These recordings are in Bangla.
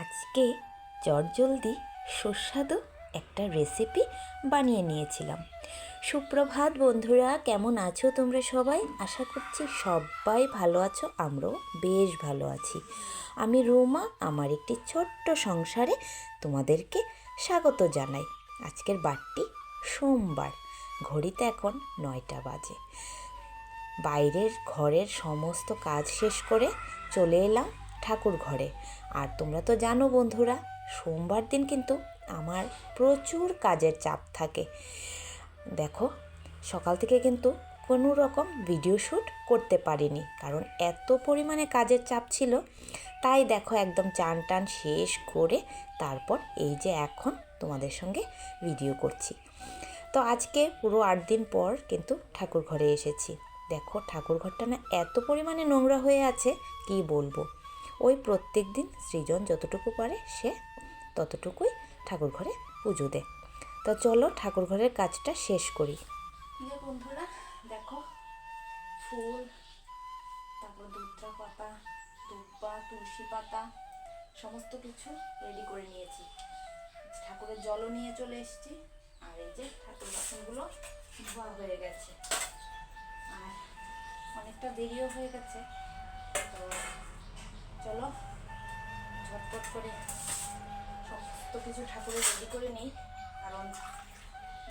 আজকে চটজলদি সুস্বাদু একটা রেসিপি বানিয়ে নিয়েছিলাম। সুপ্রভাত বন্ধুরা, কেমন আছো তোমরা সবাই? আশা করছি সবাই ভালো আছো, আমরাও বেশ ভালো আছি। আমি রুমা, আমার একটি ছোট্ট সংসারে তোমাদেরকে স্বাগত জানাই। আজকের বারটি সোমবার, ঘড়িতে এখন 9টা বাজে। বাইরের ঘরের সমস্ত কাজ শেষ করে চলে এলাম ঠাকুর ঘরে। আর তোমরা তো জানো বন্ধুরা, সোমবার দিন কিন্তু আমার প্রচুর কাজের চাপ থাকে। দেখো, সকাল থেকে কিন্তু কোনো রকম ভিডিও শ্যুট করতে পারিনি, কারণ এত পরিমাণে কাজের চাপ ছিল। তাই দেখো, একদম চান টান শেষ করে তারপর এই যে এখন তোমাদের সঙ্গে ভিডিও করছি। তো আজকে পুরো 8 দিন পর কিন্তু ঠাকুর ঘরে এসেছি। দেখো, ঠাকুর ঘরটা না এত পরিমাণে নোংরা হয়ে আছে, কি বলবো। ওই প্রত্যেক দিন সৃজন যতটুকু পারে সে ততটুকুই ঠাকুর ঘরে পুজো দেয়। তো চলো ঠাকুর ঘরের কাজটা শেষ করি। বন্ধুরা দেখো, ফুল, তারপর দুধটা পাতা, দুব্বা, তুলসী পাতা সমস্ত কিছু রেডি করে নিয়েছি। ঠাকুরের জলও নিয়ে চলে এসেছি। আর এই যে ঠাকুর বাসনগুলো ধোয়া হয়ে গেছে, আর অনেকটা দেরিও হয়ে গেছে। তো চলো ঝটপট করে সমস্ত কিছু ঠাকুরের রেডি করে নিই, কারণ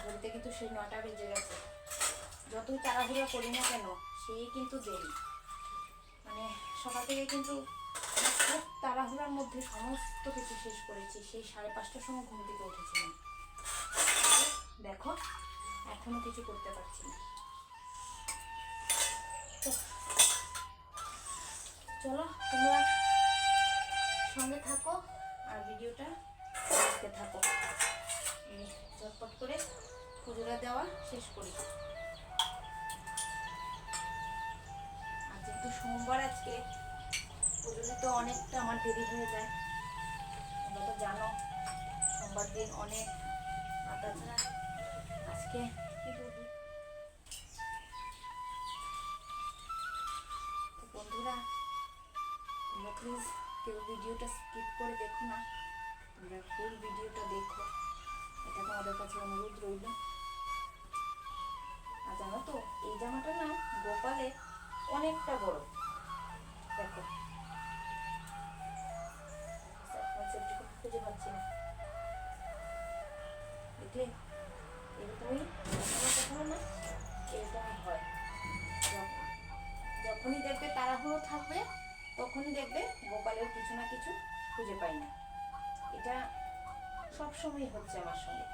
ঘড়িতে কিন্তু সেই 9টা বেজে গেছে। যতই তাড়াহুড়া করি না কেন, সেই কিন্তু দেরি। মানে সকাল থেকে কিন্তু খুব তাড়াহুড়ার মধ্যে সমস্ত কিছু শেষ করেছি। সেই 5:30টার সময় ঘুম থেকে উঠেছিলাম। দেখো, এখনো কিছু করতে পারছি না। তো চলো তোমরা সঙ্গে থাকো আর ভিডিওটা দেখতে থাকো। ঝটপট করে পুজোটা দেওয়া শেষ করি। আর যেহেতু সোমবার আজকে, পুজো দিতে অনেকটা আমার দেরি হয়ে যায়। তোমরা তো জানো সোমবার দিন অনেক। আর তাছাড়া আজকে কি করবি বন্ধুরা, তোমরা প্লিজ কেউ ভিডিওটা স্কিপ করে দেখো না, তোমরা ফুল ভিডিওটা দেখো, এটা তোমাদের কাছে অনুরোধ রইল। আর জানো তো, এই জামাটা না গোপালের অনেকটা বড়। দেখো, খুঁজে পাচ্ছি না, দেখলে? এরকমই কখনো না এরকমই হয়। যখনই দেখবে তাড়াহুড়ো থাকবে, তখনই দেখবে গোপালের কিছু না কিছু খুঁজে পাই না। এটা সবসময় হচ্ছে আমার সঙ্গে।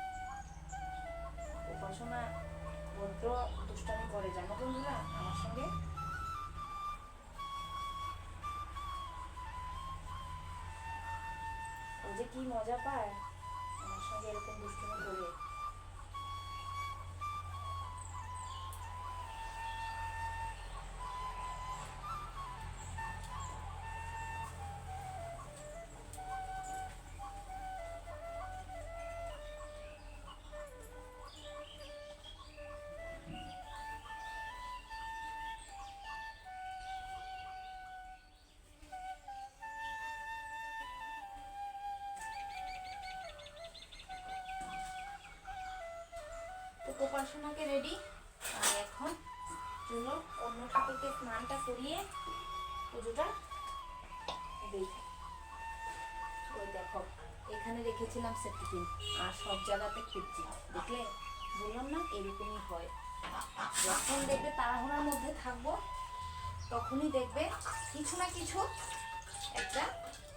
উপাসনা বড্ড দুষ্টামি করে, জানো বন্ধুরা আমার সঙ্গে। ও যে কি মজা পায় আমার সঙ্গে এরকম দুষ্টামি করে। উপাসনাকে রেডি। আর এখন চলো অন্য ঠাকুরকে স্নানটা করিয়ে পুজোটা দিই। ওই দেখো, এখানে রেখেছিলাম সেপ্টিপিন, আর সব জায়গাতে খুঁজছি। দেখলে, বললাম না এরকমই হয়। যখন দেখবে তাড়াহুড়ার মধ্যে থাকবো, তখনই দেখবে কিছু না কিছু একটা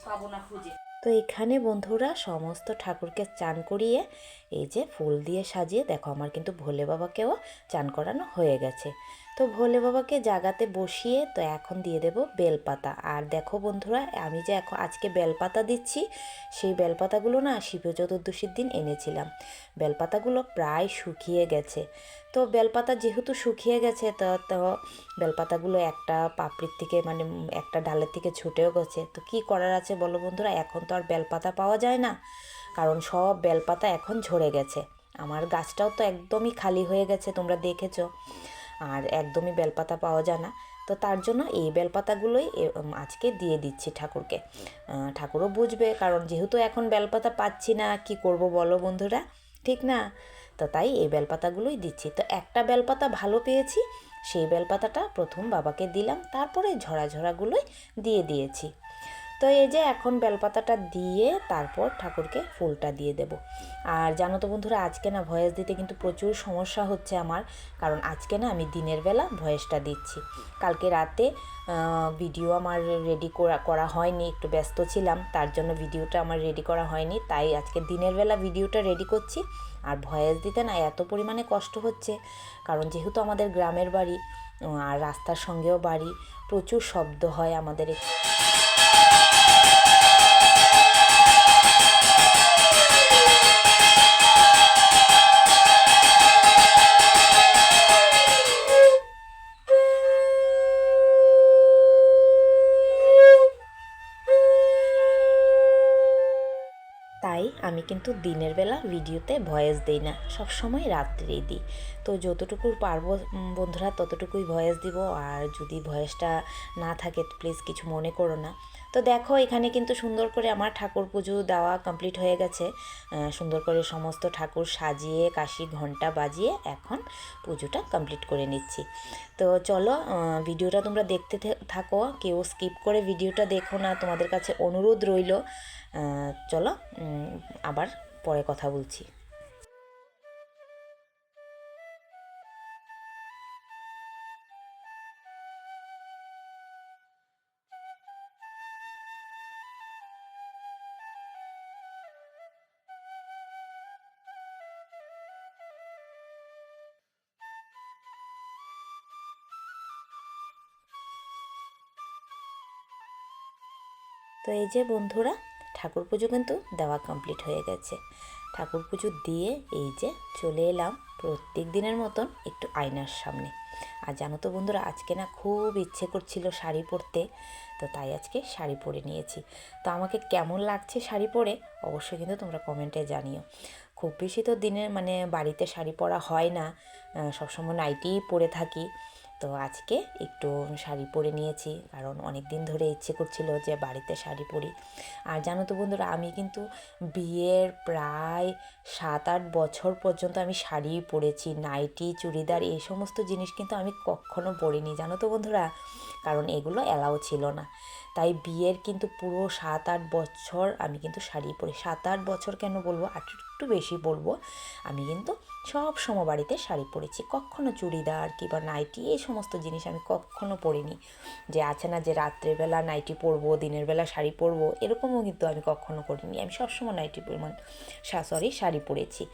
পাবো না খুঁজে। তো এখানে বন্ধুরা সমস্ত ঠাকুরকে চান করিয়ে এই যে ফুল দিয়ে সাজিয়ে, দেখো আমার কিন্তু ভোলে বাবাকেও চান করানো হয়ে গেছে। তো ভোলে বাবাকে জাগাতে বসিয়ে তো এখন দিয়ে দেব বেলপাতা। আর দেখো বন্ধুরা, আমি যে এখন আজকে বেলপাতা দিচ্ছি, সেই বেলপাতাগুলো না শিব চতুর্দশীর দিন এনেছিলাম। বেলপাতাগুলো প্রায় শুকিয়ে গেছে। তো বেলপাতা যেহেতু শুকিয়ে গেছে, তো বেলপাতাগুলো একটা পাপড়ির থেকে, মানে একটা ডালের থেকে ছুটেও গেছে। তো কি করার আছে বলো বন্ধুরা, এখন তো আর বেলপাতা পাওয়া যায় না, কারণ সব বেলপাতা এখন ঝরে গেছে। আমার গাছটাও তো একদমই খালি হয়ে গেছে, তোমরা দেখেছো। আর একদমই বেলপাতা পাওয়া যায় না। তো তার জন্য এই বেলপাতাগুলোই আজকে দিয়ে দিচ্ছি ঠাকুরকে। ঠাকুরও বুঝবে, কারণ যেহেতু এখন বেলপাতা পাচ্ছি না, কি করব বলো বন্ধুরা, ঠিক না? তো তাই এই বেলপাতাগুলোই দিচ্ছি। তো একটা বেলপাতা ভালো পেয়েছি, সেই বেলপাতাটা প্রথম বাবাকে দিলাম, তারপরে ঝরা ঝরাগুলোই দিয়ে দিয়েছি। তো এই যে এখন বেলপাতাটা দিয়ে তারপর ঠাকুরকে ফুলটা দিয়ে দেব। আর জানো তো বন্ধুরা, আজকে না ভয়েস দিতে কিন্তু প্রচুর সমস্যা হচ্ছে আমার, কারণ আজকে না আমি দিনের বেলা ভয়েসটা দিচ্ছি। কালকে রাতে ভিডিও আমার রেডি করা হয়নি, একটু ব্যস্ত ছিলাম, তার জন্য ভিডিওটা আমার রেডি করা হয়নি। তাই আজকে দিনের বেলা ভিডিওটা রেডি করছি। আর ভয়েস দিতে না এত পরিমাণে কষ্ট হচ্ছে, কারণ যেহেতু আমাদের গ্রামের বাড়ি আর রাস্তার সঙ্গেও বাড়ি, প্রচুর শব্দ হয় আমাদের। তাই আমি কিন্তু দিনের বেলা ভিডিওতে ভয়েস দিই না, সব সময় রাত্রেই দিই। তো যতটুকু পারবো বন্ধুরা ততটুকুই ভয়েস দিব, আর যদি ভয়েসটা না থাকে প্লিজ কিছু মনে করো না। তো দেখো এখানে কিন্তু সুন্দর করে আমার ঠাকুর পুজো দেওয়া কমপ্লিট হয়ে গেছে। সুন্দর করে সমস্ত ঠাকুর সাজিয়ে কাশি ঘন্টা বাজিয়ে এখন পুজোটা কমপ্লিট করে নিচ্ছি। তো চলো ভিডিওটা তোমরা দেখতে থাকো, কেউ স্কিপ করে ভিডিওটা দেখো না, তোমাদের কাছে অনুরোধ রইল। চলো আবার পরে কথা বলছি। তো এই যে বন্ধুরা, ঠাকুর পুজো কিন্তু দেওয়া কমপ্লিট হয়ে গেছে। ঠাকুর পুজো দিয়ে এই যে চলে এলাম প্রত্যেক দিনের মতন একটু আয়নার সামনে। আর জানো তো বন্ধুরা, আজকে না খুব ইচ্ছে করছিল শাড়ি পরতে, তো তাই আজকে শাড়ি পরে নিয়েছি। তো আমাকে কেমন লাগছে শাড়ি পরে অবশ্যই কিন্তু তোমরা কমেন্টে জানিও। খুব বেশি তো দিনের বাড়িতে শাড়ি পরা হয় না, সবসময় নাইটিই পরে থাকি। তো আজকে একটু শাড়ি পরে নিয়েছি, কারণ অনেক দিন ধরে ইচ্ছে করছিল যে বাড়িতে শাড়ি পরি। আর জানো তো বন্ধুরা, আমি কিন্তু বিয়ের প্রায় 7-8 বছর পর্যন্ত আমি শাড়ি পরেছি, নাইটি চুড়িদার এই সমস্ত জিনিস কিন্তু আমি কখনো পরিনি, জানো তো বন্ধুরা, কারণ এগুলো অ্যালাউ ছিল না। তাই বিয়ের কিন্তু পুরো 7-8 বছর আমি কিন্তু শাড়ি পরি। 7-8 বছর কেন বলবো, একটু বেশি বলবো। আমি কিন্তু সব সময় বাড়িতে শাড়ি পরেছি, কখনো চুড়িদার কিংবা নাইটি এই সমস্ত জিনিস আমি কখনো পরিনি। যে আছে না যে রাত্রেবেলা নাইটি পরবো, দিনের বেলা শাড়ি পরবো, এরকমও কিন্তু আমি কখনো করিনি। আমি সবসময় শাড়ি পরেছি।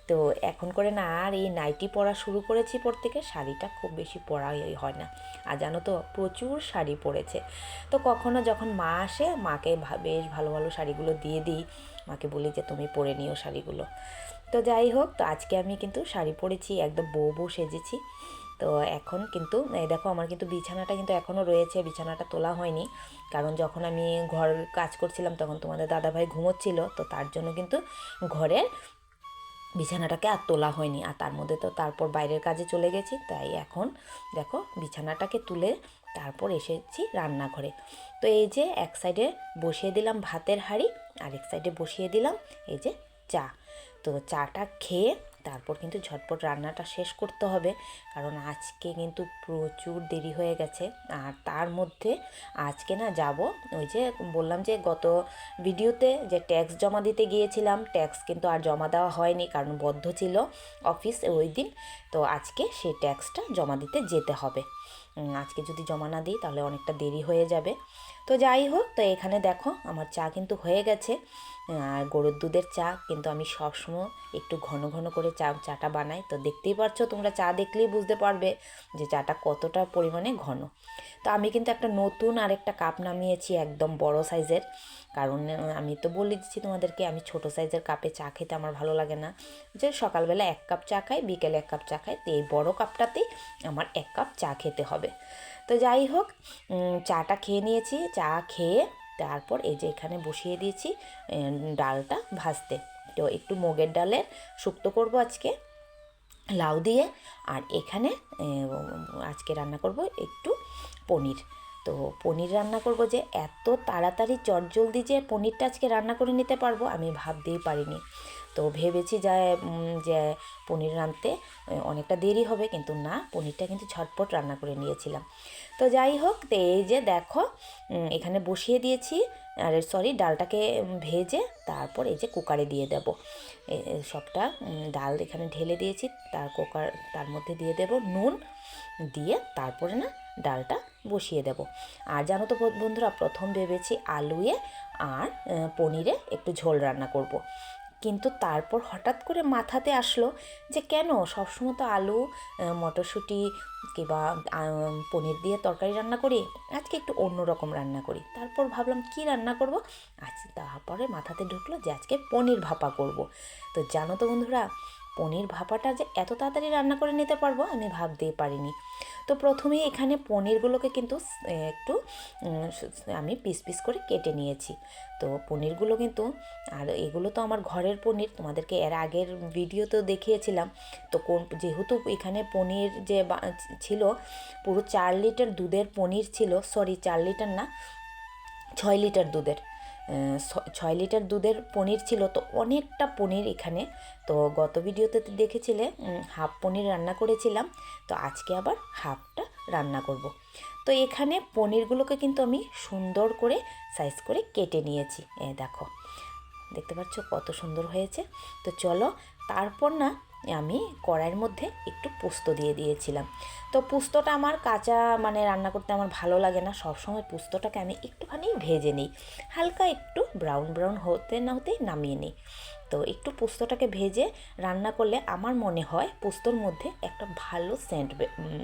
তো এখন করে না আর এই নাইটি পরা শুরু করেছি পর থেকে, শাড়িটা খুব বেশি পরাই হয় না। আর জানো তো প্রচুর শাড়ি পরেছে। তো কখনো যখন মা আসে, মাকে বেশ ভালো ভালো শাড়িগুলো দিয়ে দিই, মাকে বলি যে তুমি পরে নিও শাড়িগুলো। তো যাই হোক, তো আজকে আমি কিন্তু শাড়ি পরেছি, একদম বউ সেজেছি। তো এখন কিন্তু এই দেখো, আমার কিন্তু বিছানাটা কিন্তু এখনও রয়েছে, বিছানাটা তোলা হয়নি, কারণ যখন আমি ঘর কাজ করছিলাম তখন তোমাদের দাদাভাই ঘুমোচ্ছিল, তো তার জন্য কিন্তু ঘরের বিছানাটাকে আর তোলা হয়নি। আর তার মধ্যে তো তারপর বাইরের কাজে চলে গেছি, তাই এখন দেখো বিছানাটাকে তুলে তারপর এসেছি রান্নাঘরে। তো এই যে এক সাইডে বসিয়ে দিলাম ভাতের হাঁড়ি, আরেক সাইডে বসিয়ে দিলাম এই যে চা। তো চাটা খেয়ে তারপর কিন্তু ঝটপট রান্নাটা শেষ করতে হবে, কারণ আজকে কিন্তু প্রচুর দেরি হয়ে গেছে। আর তার মধ্যে আজকে না যাব, ওই যে বললাম যে গত ভিডিওতে যে ট্যাক্স জমা দিতে গিয়েছিলাম, ট্যাক্স কিন্তু আর জমা দেওয়া হয়নি, কারণ বন্ধ ছিল অফিস ওই দিন। তো আজকে সেই ট্যাক্সটা জমা দিতে যেতে হবে। আজকে যদি জমা না দিই তাহলে অনেকটা দেরি হয়ে যাবে। তো যাই হোক, তো এখানে দেখো আমার চা কিন্তু হয়ে গেছে। আর গরুর দুধের চা কিন্তু আমি সবসময় একটু ঘন ঘন করে চাটা বানাই। তো দেখতেই পারছো তোমরা, চা দেখলেই বুঝতে পারবে যে চাটা কতটা পরিমাণে ঘন। তো আমি কিন্তু একটা নতুন আরেকটা কাপ নামিয়েছি, একদম বড় সাইজের, কারণ আমি তো বলে দিচ্ছি তোমাদেরকে, আমি ছোট সাইজের কাপে চা খেতে আমার ভালো লাগে না। যে সকালবেলা 1 কাপ চা খাই, বিকেলে 1 কাপ চা খাই, তো এই বড় কাপটাতেই আমার 1 কাপ চা খেতে হবে। তো যাই হোক, চাটা খেয়ে নিয়েছি, চা খেয়ে তারপর এই যে এখানে বসিয়ে দিয়েছি ডালটা ভাজতে। তো একটু মুগের ডালের শুক্তো করব আজকে। লাউ দিয়ে। আর এখানে আজকে রান্না করব একটু পনির। তো পনির রান্না করব, যে এত তাড়াতাড়ি চটজলদি যে পনিরটা আজকে রান্না করে নিতে পারবো আমি ভাবতেই পারিনি। তো ভেবেছি যে পনির রাঁধতে অনেকটা দেরি হবে, কিন্তু না, পনিরটা কিন্তু ঝটপট রান্না করে নিয়েছিলাম। তো যাই হোক, তো এই যে দেখো এখানে বসিয়ে দিয়েছি, আর সরি, ডালটাকে ভেজে তারপর এই যে কুকারে দিয়ে দেব। সবটা ডাল এখানে ঢেলে দিয়েছি, তার মধ্যে দিয়ে দেব নুন, দিয়ে তারপরে না ডালটা বসিয়ে দেব। আর জানো তো বন্ধুরা, প্রথম ভেবেছি আলুয়ে আর পনিরে একটু ঝোল রান্না করব। কিন্তু তারপর হঠাৎ করে মাথাতে আসলো যে কেন সবসময় তো আলু, মটরশুঁটি কিংবা পনির দিয়ে তরকারি রান্না করি, আজকে একটু অন্য রকম রান্না করি। তারপর ভাবলাম কি রান্না করব, তারপরে মাথাতে ঢুকলো যে আজকে পনির ভাপা করব। তো জানো তো বন্ধুরা, পনির ভাপাটা যে এত তাড়াতাড়ি রান্না করে নিতে পারবো আমি ভাবতেই পারিনি। তো প্রথমেই এখানে পনিরগুলোকে কিন্তু একটু আমি পিস পিস করে কেটে নিয়েছি। তো পনিরগুলো কিন্তু, আর এগুলো তো আমার ঘরের পনির, তোমাদেরকে এর আগের ভিডিওতেও দেখিয়েছিলাম। তো যেহেতু এখানে পনির যে ছিল পুরো 4 লিটার দুধের পনির ছিল, সরি 4 লিটার না, 6 লিটার দুধের, 6 লিটার দুধের পনির ছিল। তো অনেকটা পনির এখানে। তো গত ভিডিওতে দেখেছিলে হাফ পনির রান্না করেছিলাম, তো আজকে আবার হাফটা রান্না করব। তো এখানে পনিরগুলোকে কিন্তু আমি সুন্দর করে সাইজ করে কেটে নিয়েছি। দেখো, দেখতে পাচ্ছ কত সুন্দর হয়েছে। তো চলো, তারপর না আমি কড়াইয়ের মধ্যে একটু পোস্ত দিয়ে দিয়েছিলাম। তো পোস্তটা আমার কাঁচা মানে রান্না করতে আমার ভালো লাগে না, সবসময় পোস্তটাকে আমি একটুখানি ভেজে নিই, হালকা একটু ব্রাউন ব্রাউন হতে না হতেই নামিয়ে নিই। তো একটু পোস্তটাকে ভেজে রান্না করলে আমার মনে হয় পোস্তর মধ্যে একটা ভালো সেন্ট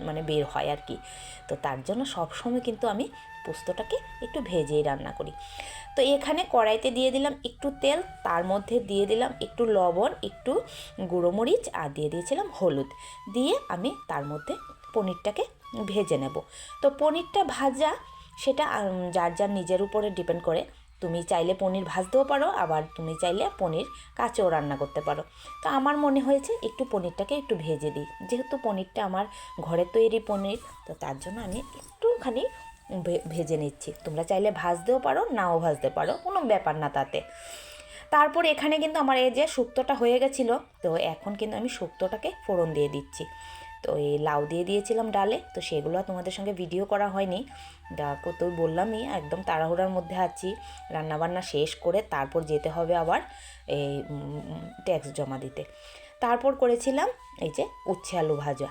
মানে বের হয় আর কি। তো তার জন্য সবসময় কিন্তু আমি পোস্তটাকে একটু ভেজেই রান্না করি। তো এখানে কড়াইতে দিয়ে দিলাম একটু তেল, তার মধ্যে দিয়ে দিলাম একটু লবণ, একটু গুঁড়ো মরিচ, আর দিয়ে দিয়েছিলাম হলুদ, দিয়ে আমি তার মধ্যে পনিরটাকে ভেজে নেব। তো পনিরটা ভাজা সেটা যার যার নিজের উপরে ডিপেন্ড করে। তুমি চাইলে পনির ভাজতেও পারো, আবার তুমি চাইলে পনির কাঁচাও রান্না করতে পারো। তো আমার মনে হয়েছে একটু পনিরটাকে একটু ভেজে দিই, যেহেতু পনিরটা আমার ঘরের তৈরি পনির, তো তার জন্য আমি একটুখানি ভেজে নিচ্ছি। তোমরা চাইলে ভাজতেও পারো, নাও ভাজতে পারো, কোনো ব্যাপার না তাতে। তারপর এখানে কিন্তু আমার এই যে শুক্তোটা হয়ে গেছিলো, তো এখন কিন্তু আমি শুক্তোটাকে ফোড়ন দিয়ে দিচ্ছি। তো এই লাউ দিয়ে দিয়েছিলাম ডালে, তো সেগুলো তোমাদের সঙ্গে ভিডিও করা হয়নি। দেখো, তো বললামই একদম তাড়াহুড়ার মধ্যে আছি, রান্নাবান্না শেষ করে তারপর যেতে হবে আবার এই ট্যাক্স জমা দিতে। তারপর করেছিলাম এই যে উচ্ছে আলু ভাজা।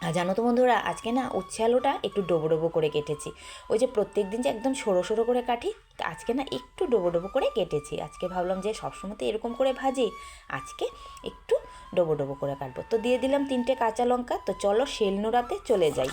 আর জানো তো বন্ধুরা, আজকে না উচ্ছে আলুটা একটু ডোবো ডোবো করে কেটেছি। ওই যে প্রত্যেক দিন যে একদম সরো সরো করে কাটি, আজকে না একটু ডোবো ডোবো করে কেটেছি। আজকে ভাবলাম যে সবসময় তো এরকম করে ভাজি, আজকে একটু ডোবো ডোবো করে কাটবো। তো দিয়ে দিলাম 3টে কাঁচা লঙ্কা। তো চলো শিলনোড়াতে চলে যাই।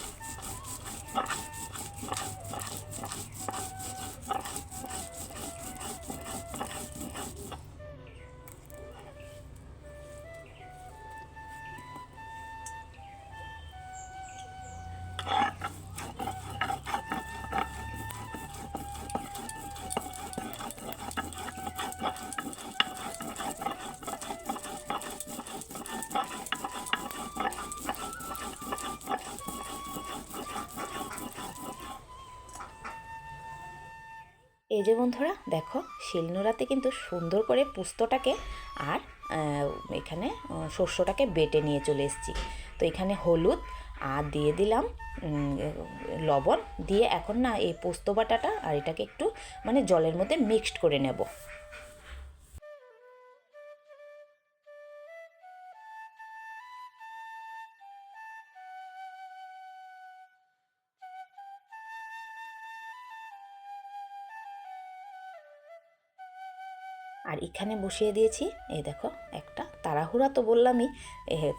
এই যে বন্ধুরা দেখো, শিলনোড়াতে কিন্তু সুন্দর করে পোস্তটাকে আর এখানে শস্যটাকে বেটে নিয়ে চলে এসেছি। তো এখানে হলুদ আর দিয়ে দিলাম লবণ, দিয়ে এখন না এই পোস্ত বাটাটা আর এটাকে একটু মানে জলের মধ্যে মিক্সড করে নেব। আর এখানে বসিয়ে দিয়েছি এই দেখো একটা, তাড়াহুড়া তো বললামই,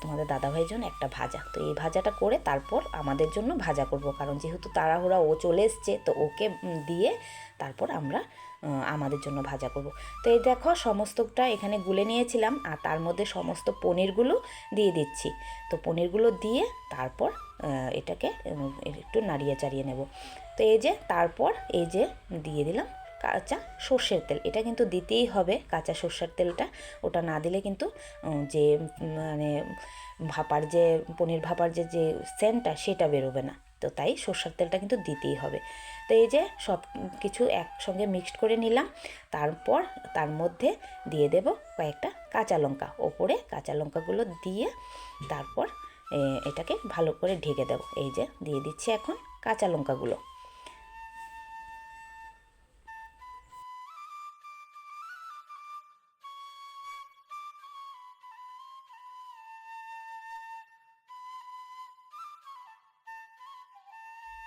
তোমাদের দাদাভাইয়ের জন্য একটা ভাজা। তো এই ভাজাটা করে তারপর আমাদের জন্য ভাজা করব, কারণ যেহেতু তাড়াহুড়া, ও চলে এসছে, তো ওকে দিয়ে তারপর আমরা আমাদের জন্য ভাজা করব। তো এই দেখো সমস্তটা এখানে গুলে নিয়েছিলাম, আর তার মধ্যে সমস্ত পনিরগুলো দিয়ে দিচ্ছি। তো পনিরগুলো দিয়ে তারপর এটাকে একটু নাড়িয়ে চাড়িয়ে নেব। তো এই যে তারপর এই যে দিয়ে দিলাম কাঁচা সর্ষের তেল, এটা কিন্তু দিতেই হবে, কাঁচা সর্ষের তেলটা। ওটা না দিলে কিন্তু যে মানে ভাপার যে পনির ভাপার যে সেন্টটা সেটা বেরোবে না। তো তাই সর্ষের তেলটা কিন্তু দিতেই হবে। তো এই যে সব কিছু একসঙ্গে মিক্সড করে নিলাম। তারপর তার মধ্যে দিয়ে দেব কয়েকটা কাঁচা লঙ্কা, ওপরে কাঁচা লঙ্কাগুলো দিয়ে তারপর এটাকে ভালো করে ঢেকে দেব। এই যে দিয়ে দিচ্ছি এখন কাঁচা লঙ্কাগুলো।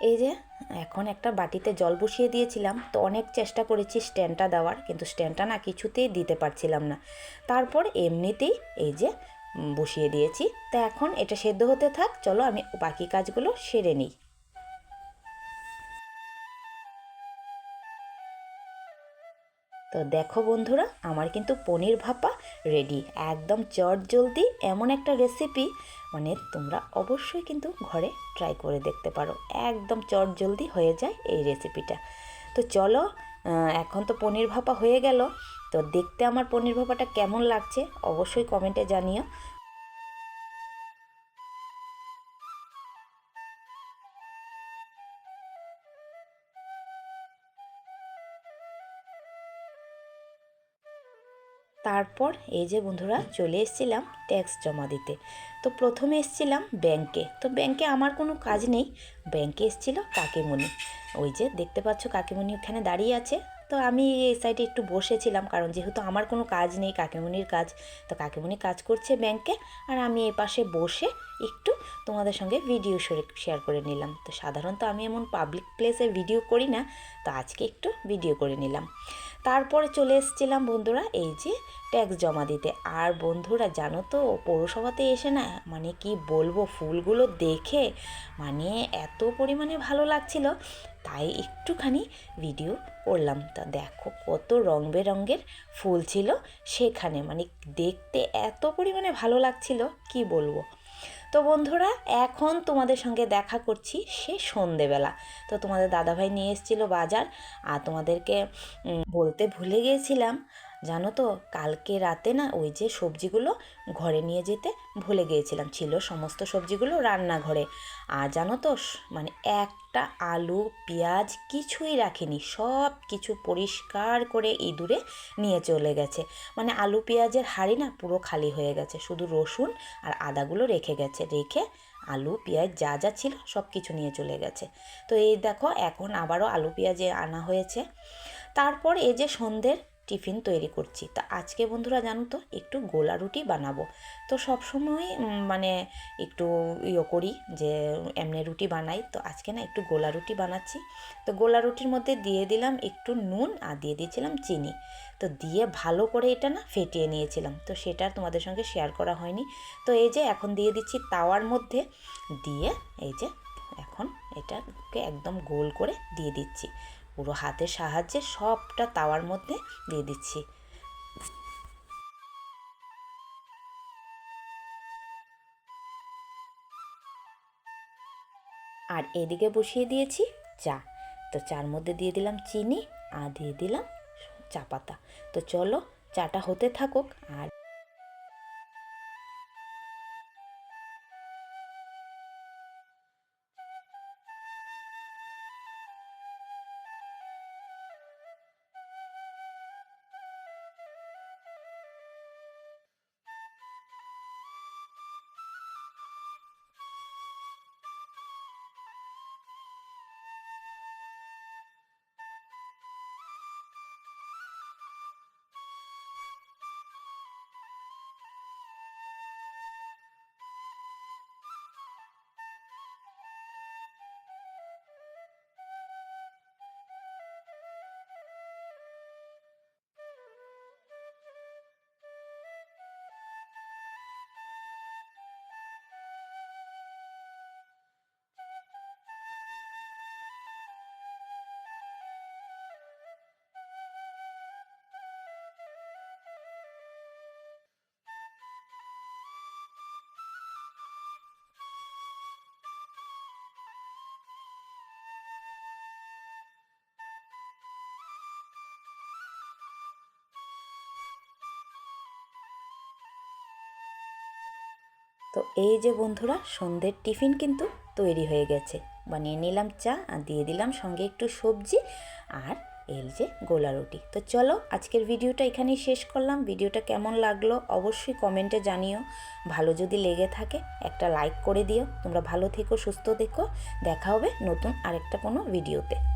এই যে এখন একটা বাটিতে জল বসিয়ে দিয়েছিলাম, তো অনেক চেষ্টা করেছি স্ট্যান্ডটা দেওয়ার, কিন্তু স্ট্যান্ডটা না কিছুতেই দিতে পারছিলাম না। তারপর এমনিতেই এই যে বসিয়ে দিয়েছি। তা এখন এটা সেদ্ধ হতে থাক, চলো আমি বাকি কাজগুলো সেরে নিই। তো দেখো বন্ধুরা, আমার কিন্তু পনির ভাপা রেডি, একদম চটজলদি এমন একটা রেসিপি, মানে তোমরা অবশ্যই কিন্তু ঘরে ট্রাই করে দেখতে পারো, একদম চটজলদি হয়ে যায় এই রেসিপিটা। তো চলো, এখন তো পনির ভাপা হয়ে গেল। তো দেখতে আমার পনির ভাপাটা কেমন লাগছে অবশ্যই কমেন্টে জানিও। তারপর এই যে বন্ধুরা চলে এসেছিলাম ট্যাক্স জমা দিতে। তো প্রথমে এসেছিলাম ব্যাংকে, তো ব্যাংকে আমার কোনো কাজ নেই, ব্যাংকে এসেছিল কাকিমণি। ওই যে দেখতে পাচ্ছ কাকিমণি ওখানে দাঁড়িয়ে আছে। তো আমি এই সাইডে একটু বসেছিলাম, কারণ যেহেতু আমার কোনো কাজ নেই, কাকিমণির কাজ। তো কাকিমণি কাজ করছে ব্যাংকে, আর আমি এই পাশে বসে একটু তোমাদের সঙ্গে ভিডিও শেয়ার করে নিলাম। তো সাধারণত আমি এমন পাবলিক প্লেসে ভিডিও করি না, তো আজকে একটু ভিডিও করে নিলাম। তারপরে চলে এসেছিলাম বন্ধুরা এই যে ট্যাক্স জমা দিতে। আর বন্ধুরা জানো তো, পৌরসভাতে এসে না মানে কি বলবো, ফুলগুলো দেখে মানে এত পরিমাণে ভালো লাগছিল, তাই একটুখানি ভিডিও করলাম। তা দেখো কত রং বেরঙের ফুল ছিল সেখানে, মানে দেখতে এত পরিমাণে ভালো লাগছিল কি বলবো। তো বন্ধুরা এখন তোমাদের সঙ্গে দেখা করছি সে সন্ধেবেলা। তো তোমাদের দাদাভাই নিয়ে এসেছিলো বাজার, আর তোমাদেরকে বলতে ভুলে গিয়েছিলাম, জানো তো কালকে রাতে না ওই যে সবজিগুলো ঘরে নিয়ে যেতে ভুলে গিয়েছিলাম, ছিল সমস্ত সবজিগুলো রান্নাঘরে। আর জানো তো মানে একটা আলু পেঁয়াজ কিছুই রাখিনি, সব কিছু পরিষ্কার করে ইঁদুরে নিয়ে চলে গেছে। মানে আলু পেঁয়াজের হাঁড়ি না পুরো খালি হয়ে গেছে, শুধু রসুন আর আদাগুলো রেখে গেছে, রেখে আলু পেঁয়াজ যা যা ছিল সব কিছু নিয়ে চলে গেছে। তো এই দেখো এখন আবারও আলু পেঁয়াজে আনা হয়েছে। তারপর এই যে সন্ধ্যের টিফিন তৈরি করছি। তা আজকে বন্ধুরা জানো তো একটু গোলা রুটি বানাবো। তো সবসময় মানে একটু করি যে এমনি রুটি বানাই, তো আজকে না একটু গোলা রুটি বানাচ্ছি। তো গোলা রুটির মধ্যে দিয়ে দিলাম একটু নুন আর দিয়ে দিয়েছিলাম চিনি। তো দিয়ে ভালো করে এটা না ফেটিয়ে নিয়েছিলাম, তো সেটা তোমাদের সঙ্গে শেয়ার করা হয়নি। তো এই যে এখন দিয়ে দিচ্ছি তাওয়ার মধ্যে, দিয়ে এই যে এখন এটাকে একদম গোল করে দিয়ে দিচ্ছি, পুরো হাতের সাহায্যে সবটা তাওয়ার মধ্যে দিয়ে দিচ্ছি। আর এদিকে বসিয়ে দিয়েছি চা। তো চার মধ্যে দিয়ে দিলাম চিনি আর দিয়ে দিলাম চা পাতা। তো চলো চাটা হতে থাকুক। আর তো এই যে বন্ধুরা, সন্ধ্যের টিফিন কিন্তু তৈরি হয়ে গেছে। বানিয়ে নিলাম চা আর দিয়ে দিলাম সঙ্গে একটু সবজি আর এই যে গোলা রুটি। তো চলো আজকের ভিডিওটা এখানেই শেষ করলাম। ভিডিওটা কেমন লাগলো অবশ্যই কমেন্টে জানিও। ভালো যদি লেগে থাকে একটা লাইক করে দিও। তোমরা ভালো থেকো, সুস্থ থেকো। দেখা হবে নতুন আরেকটা কোনো ভিডিওতে।